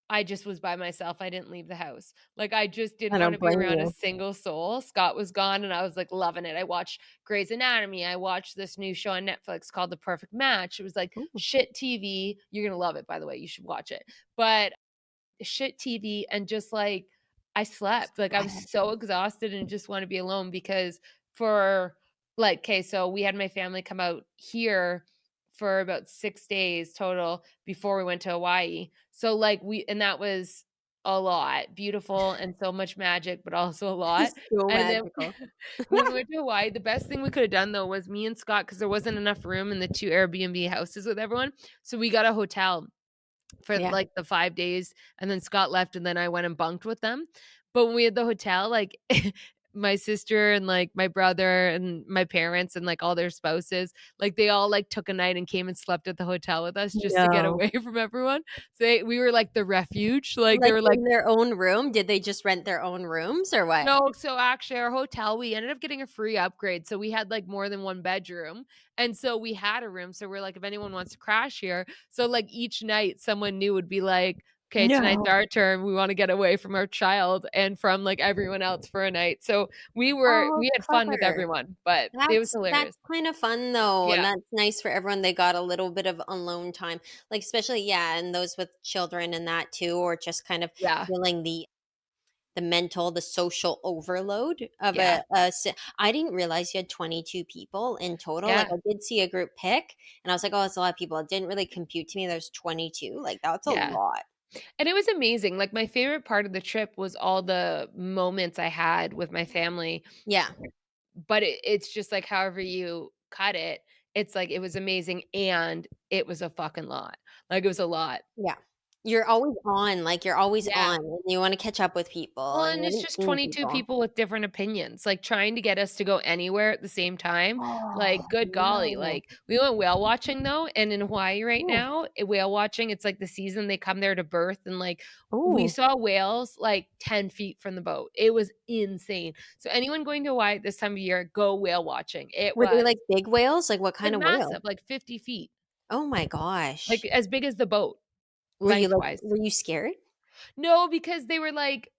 I just was by myself. I didn't leave the house. Like, I just I didn't wanna don't be blame around a you. single soul. Scott was gone, and I was, like, loving it. I watched Grey's Anatomy. I watched this new show on Netflix called The Perfect Match. It was, like, Ooh, shit TV. You're gonna love it, by the way. You should watch it. But shit TV and just, like, I just slept. Like, I was quiet. so exhausted and just wanna be alone because for like, okay, so we had my family come out here for about 6 days total before we went to Hawaii. So, like, that was a lot. Beautiful and so much magic, but also a lot. So And then magical. when we went to Hawaii, the best thing we could have done, though, was me and Scott, because there wasn't enough room in the 2 Airbnb houses with everyone, so we got a hotel for, Yeah. like, the 5 days, and then Scott left, and then I went and bunked with them. But when we had the hotel, like, my sister and, like, my brother and my parents and, like, all their spouses, like, they all, like, took a night and came and slept at the hotel with us just to get No. away from everyone. So we were, like, the refuge, like, they Like, were like, in their own room? Did they just rent their own rooms or what? no, so actually our hotel, we ended up getting a free upgrade, so we had, like, more than 1 bedroom, and so we had a room, so we're like, "If anyone wants to crash here," so, like, each night someone new would be like, "Okay, tonight's No. our turn, we wanna get away from our child and from, like, everyone else for a night," so Oh, we had fun with clever. everyone, but it was That's hilarious. kind of fun though, and Yeah, that's nice for everyone. They got a little bit of alone time, like, especially, yeah, and those with children and that too, or just kind of yeah. feeling the mental, the social overload of Yeah. I didn't realize you had 22 people in total. Like, Yeah. I did see a group pic, and I was like, "Oh, that's a lot of people." It didn't really compute to me there's 22, like, that's a Yeah. lot. And it was amazing. Like, my favorite part of the trip was all the moments I had with my family, Yeah, but it's just, like, however you cut it, it's like, it was amazing, and it was a fucking lot. Like, it was a lot. yeah. You're always Yeah. on, and you wanna catch up with people, Well, and and you it's haven't just seen 22 people. people with different opinions, like, trying to get us to go anywhere at the same time, Oh, like, good golly, no. like, we went whale watching, though, and in Hawaii right Ooh, now, whale watching, it's, like, the season they come there to birth, and, like, we ooh. saw whales, like, 10 feet from the boat. It was insane. So anyone going to Hawaii at this time of year, go whale watching. It Were they, was, like, big whales? Like, what like, kind of whale? massive, like, 50 feet, Oh my like, gosh. as big as the boat, lengthwise. Were you scared? No, because they were, like,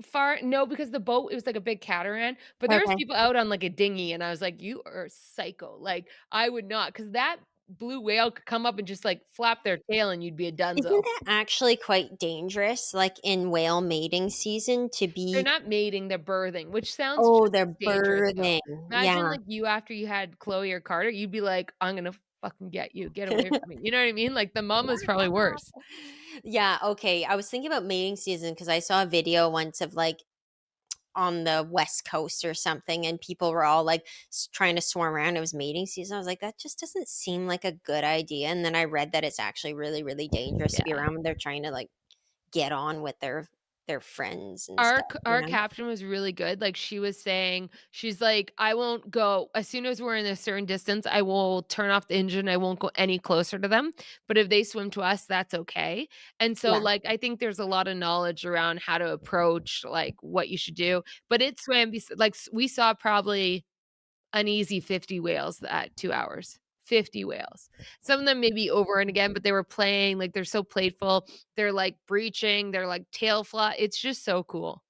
far no, because the boat, it was like a big catamaran, but there was Okay. people out on, like, a dinghy, and I was like, "You are psycho." Like, I would not, because that blue whale could come up and just, like, flap their tail, and you'd be a Isn't donezo. that actually quite dangerous, like, in whale mating season to They're be not mating, they're birthing, which sounds oh, just they're as dangerous, though. birthing. Imagine, Yeah. like, you after you had Chloe or Carter, you'd be like, "I'm gonna fucking get you, get away from me." You know what I mean? Like, the mom is probably worse. Yeah, okay, I was thinking about mating season because I saw a video once of, like, on the West Coast or something, and people were all, like, trying to swarm around. It was mating season. I was like, that just doesn't seem like a good idea. And then I read that it's actually really, really dangerous to be Yeah. around when they're trying to, like, get on with their friends and Our stuff, c you our know? captain was really good, like, she was saying she's like, "I won't go as soon as we're in a certain distance, I will turn off the engine, I won't go any closer to them, but if they swim to us, that's okay." And so, Yeah. like, I think there's a lot of knowledge around how to approach, like, what you should do, but it swam like, we saw probably an easy 50 whales that 2 hours. 50 whales. Some of them maybe over and again, but they were playing, like, they're so playful, they're, like, breaching, they're, like, tail fly it's just so cool.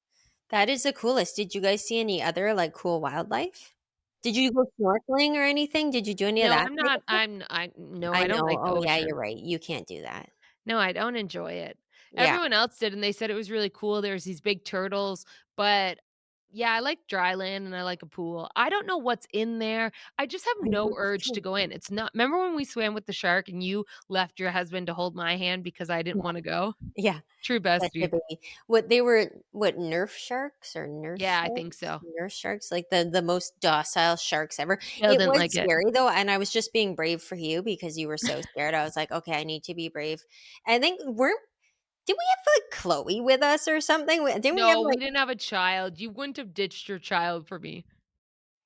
That is the coolest. Did you guys see any other, like, cool wildlife? Did you go snorkeling or anything? Did you do any of No, that type of stuff? I no, I I don't know. like the Oh, yeah, you're ocean. right. You can't do that. No, I don't enjoy it. Yeah. Everyone else did, and they said it was really cool, there's these big turtles, but yeah, I like dry land and I like a pool. I don't know what's in there. I just have I no know urge to too. go in. It's not remember when we swam with the shark and you left your husband to hold my hand because I didn't Yeah. wanna go? Yeah. True Such a bestie. baby. What they were what, Nerf sharks or nurse Yeah, I think sharks? so. Nurse sharks, like the most docile sharks ever. Bill It didn't was like it. scary though, and I was just being brave for you because you were so scared. I was like, "Okay, I need to be brave." I think we're did we have, like, Chloe with us or something? Didn't we have, No, we like didn't have a child. You wouldn't have ditched your child for me.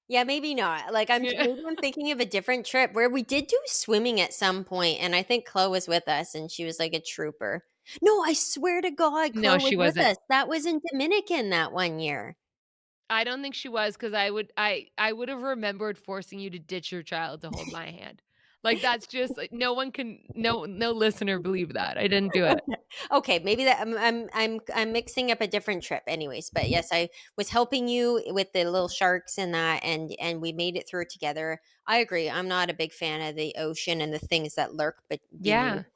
yeah, maybe not. Like, Yeah. maybe I'm thinking of a different trip where we did do swimming at some point, and I think Chloe was with us, and she was like a trooper. No, I swear to God, No, Chloe was she with wasn't. us. That was in Dominican that one year. I don't think she was, 'cause I would have remembered forcing you to ditch your child to hold my hand. Like, that's just like, no one can no listener believe that. I didn't do it. Okay. Okay, maybe that I'm mixing up a different trip anyways, but yes, I was helping you with the little sharks and that and we made it through together. I agree. I'm not a big fan of the ocean and the things that lurk but beneath. Yeah. It's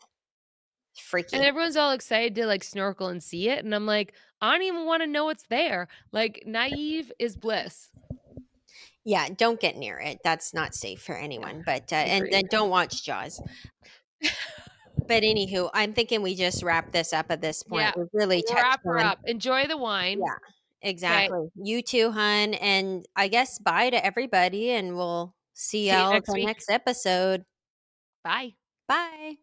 And freaky. everyone's all excited to, like, snorkel and see it, and I'm like, "I don't even wanna know what's there." Like, naive is bliss. Yeah, don't get near it. That's not safe for Yeah, anyone. But and agreed. then don't watch Jaws. But anywho, I'm thinking we just wrap this up at this point. Yeah. We've really touched Wrap her on up. Enjoy the wine. yeah, Okay. exactly. You too, hun. And I guess bye to everybody and we'll see See you y'all next the week. next episode. Bye. Bye.